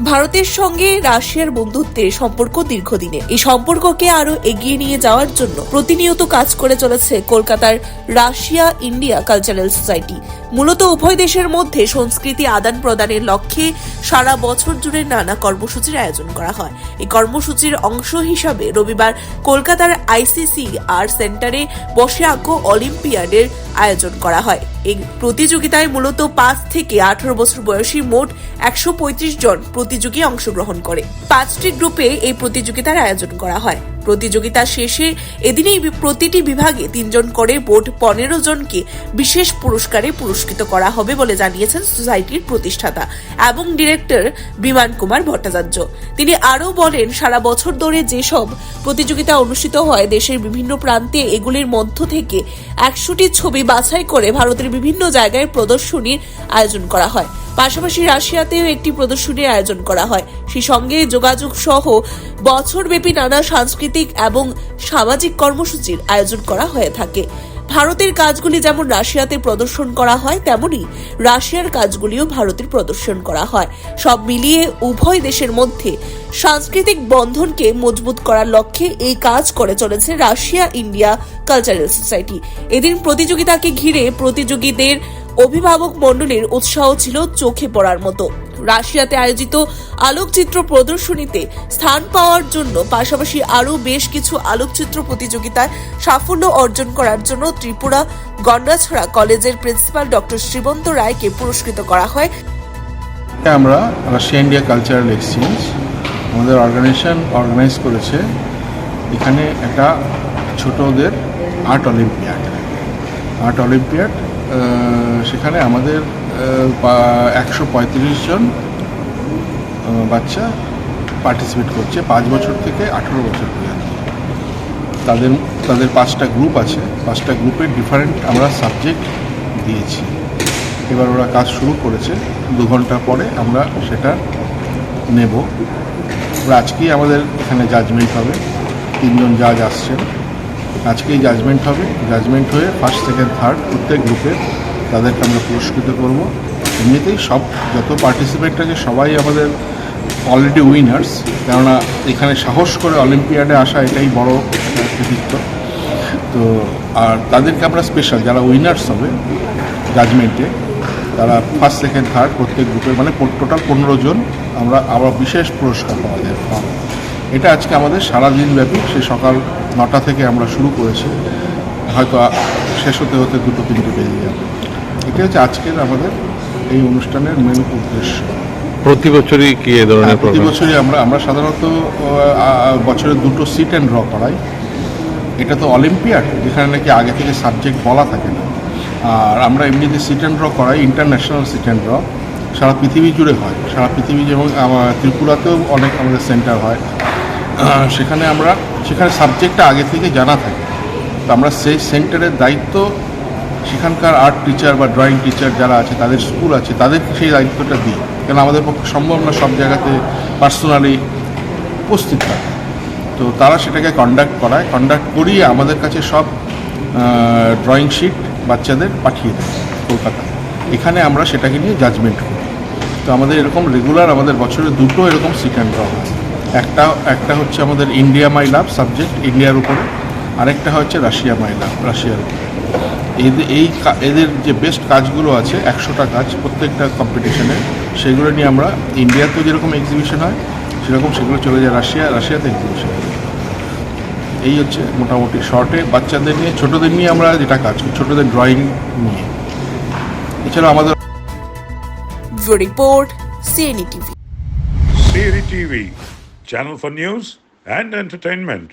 ভারতের সঙ্গে রাশিয়ার বন্ধুত্বের সম্পর্ক দীর্ঘদিনের। এই সম্পর্ককে আরো এগিয়ে নিয়ে যাওয়ার জন্য প্রতিনিয়ত কাজ করে চলেছে কলকাতার রাশিয়া ইন্ডিয়া কালচারাল সোসাইটি। মূলত উভয় দেশের মধ্যে সংস্কৃতি আদান প্রদানের লক্ষ্যে সারা বছর জুড়ে নানা কর্মসূচির আয়োজন করা হয়। এই কর্মসূচির অংশ হিসাবে রবিবার কলকাতার ICCR সেন্টারে বসে আঁকো অলিম্পিয়াডের আয়োজন করা হয়। এই প্রতিযোগিতায় মূলত 5 থেকে 18 বছর বয়সী মোট 135 জন প্রতিযোগী অংশগ্রহণ করে। 5টি গ্রুপে এই প্রতিযোগিতার আয়োজন করা হয়। প্রতিযোগিতা শেষে এদিনেই প্রতিটি বিভাগে 3 জন করে মোট 15 জনকে বিশেষ পুরস্কারে পুরস্কৃত করা হবে বলে জানিয়েছেন সোসাইটির প্রতিষ্ঠাতা এবং ডিরেক্টর বিমান কুমার ভট্টাচার্য। তিনি আরও বলেন, সারা বছর ধরে যেসব প্রতিযোগিতা অনুষ্ঠিত হয় দেশের বিভিন্ন প্রান্তে, এগুলির মধ্য থেকে 100টি ছবি বাছাই করে ভারতের বিভিন্ন জায়গায় প্রদর্শনীর আয়োজন করা হয়। পাশাপাশি রাশিয়াতেও একটি প্রদর্শনীর আয়োজন করা হয়। সেই সঙ্গে যোগাযোগ সহ বছরব্যাপী নানা সাংস্কৃতিক এবং সামাজিক কর্মসূচির আয়োজন করা হয়ে থাকে। ভারতের কাজগুলি যেমন রাশিয়াতে প্রদর্শন করা হয়, তেমনি রাশিয়ার কাজগুলিও ভারতের প্রদর্শন করা হয়। সব মিলিয়ে উভয় দেশের মধ্যে সাংস্কৃতিক বন্ধনকে মজবুত করার লক্ষ্যে এই কাজ করে চলেছে রাশিয়া ইন্ডিয়া কালচারাল সোসাইটি। এদিন প্রতিযোগিতাকে ঘিরে প্রতিযোগীদের অভিভাবক মণ্ডলীর উৎসাহ ছিল চোখে পড়ার মতো। রাশিয়াতে আয়োজিত আলোকচিত্র প্রদর্শনীতে স্থান পাওয়ার জন্য পাশাপাশি আরও বেশ কিছু আলোকচিত্র প্রতিযোগিতায় সাফল্য অর্জন করার জন্য ত্রিপুরা গন্ডাছড়া কলেজের প্রিন্সিপাল ডক্টর শ্রীবন্ত রায়কে পুরস্কৃত করা হয়। আমরা রাশিয়া ইন্ডিয়া কালচারাল এক্সচেঞ্জ আমাদের অর্গানাইজ করেছে এখানে একটা ছোটদের আর্ট অলিম্পিয়াড। সেখানে আমাদের 135 জন বাচ্চা পার্টিসিপেট করছে 5 বছর থেকে 18 বছর পর্যন্ত। তাদের 5টা গ্রুপ আছে। 5টা গ্রুপের ডিফারেন্ট আমরা সাবজেক্ট দিয়েছি। এবার ওরা কাজ শুরু করেছে। 2 ঘন্টা পরে আমরা সেটা নেব। আজকেই আমাদের এখানে জাজমেন্ট হবে। 3 জন জাজ আসছেন। আজকেই জাজমেন্ট হবে। জাজমেন্ট হয়ে ফার্স্ট, সেকেন্ড, থার্ড প্রত্যেক গ্রুপের তাদেরকে আমরা পুরস্কৃত করব। এমনিতেই যত পার্টিসিপেন্ট আছে সবাই আমাদের অলরেডি উইনার্স, কেননা এখানে সাহস করে অলিম্পিয়াডে আসা এটাই বড় কৃতিত্ব। তো আর তাদেরকে আমরা স্পেশাল যারা উইনার্স হবে জাজমেন্টে, তারা ফার্স্ট, সেকেন্ড, থার্ড প্রত্যেক গ্রুপে মানে টোটাল 15 জন আমরা বিশেষ পুরস্কার পাওয়া যায়। এটা আজকে আমাদের সারাদিন ব্যাপী, সে সকাল 9টা থেকে আমরা শুরু করেছি, হয়তো শেষ হতে 2-3টে বেজে যাবে। এটা হচ্ছে আজকের আমাদের এই অনুষ্ঠানের মেন উদ্দেশ্য। প্রতি বছরই কি এই ধরনের? প্রতি বছরই আমরা সাধারণত বছরে 2টো সিট অ্যান্ড ড্র করাই। এটা তো অলিম্পিয়াড, যেখানে নাকি আগে থেকে সাবজেক্ট বলা থাকে না। আর আমরা এমনিতে সিট অ্যান্ড ড্র করাই, ইন্টারন্যাশনাল সিট অ্যান্ড ড্র সারা পৃথিবী জুড়ে হয়। সারা পৃথিবী, যেমন ত্রিপুরাতেও অনেক আমাদের সেন্টার হয়। সেখানে সাবজেক্টটা আগে থেকে জানা থাকে। তো আমরা সেই সেন্টারের দায়িত্ব সেখানকার আর্ট টিচার বা ড্রয়িং টিচার যারা আছে, তাদের স্কুল আছে, তাদেরকে সেই দায়িত্বটা দিই। কেন আমাদের পক্ষে সম্ভব না সব জায়গাতে পার্সোনালি উপস্থিত থাকে। তো তারা সেটাকে কন্ডাক্ট করিয়ে আমাদের কাছে সব ড্রয়িং শিট বাচ্চাদের পাঠিয়ে দেয় কলকাতায়। এখানে আমরা সেটাকে নিয়ে জাজমেন্ট করি। তো আমাদের এরকম রেগুলার আমাদের বছরে 2টো এরকম সিট অ্যান্ড ড্র হয়। একটা হচ্ছে আমাদের ইন্ডিয়া মাই লাভ সাবজেক্ট, ইন্ডিয়ার উপরে, আরেকটা হচ্ছে রাশিয়া মাই লাভ, রাশিয়ার উপরে। এদের যে বেস্ট কাজগুলো আছে 100টা কাজ প্রত্যেকটা কম্পিটিশনে, সেগুলো নিয়ে আমরা ইন্ডিয়াতেও যেরকম এক্সিবিশন হয় সেরকম সেগুলো চলে যায় রাশিয়াতে এক্সিবিশন হয়। এই হচ্ছে মোটামুটি শর্টে বাচ্চাদের নিয়ে, ছোটদের নিয়ে আমরা যেটা কাজ করি, ছোটদের ড্রয়িং নিয়ে। এছাড়া আমাদের report CNE TV, channel for news and entertainment.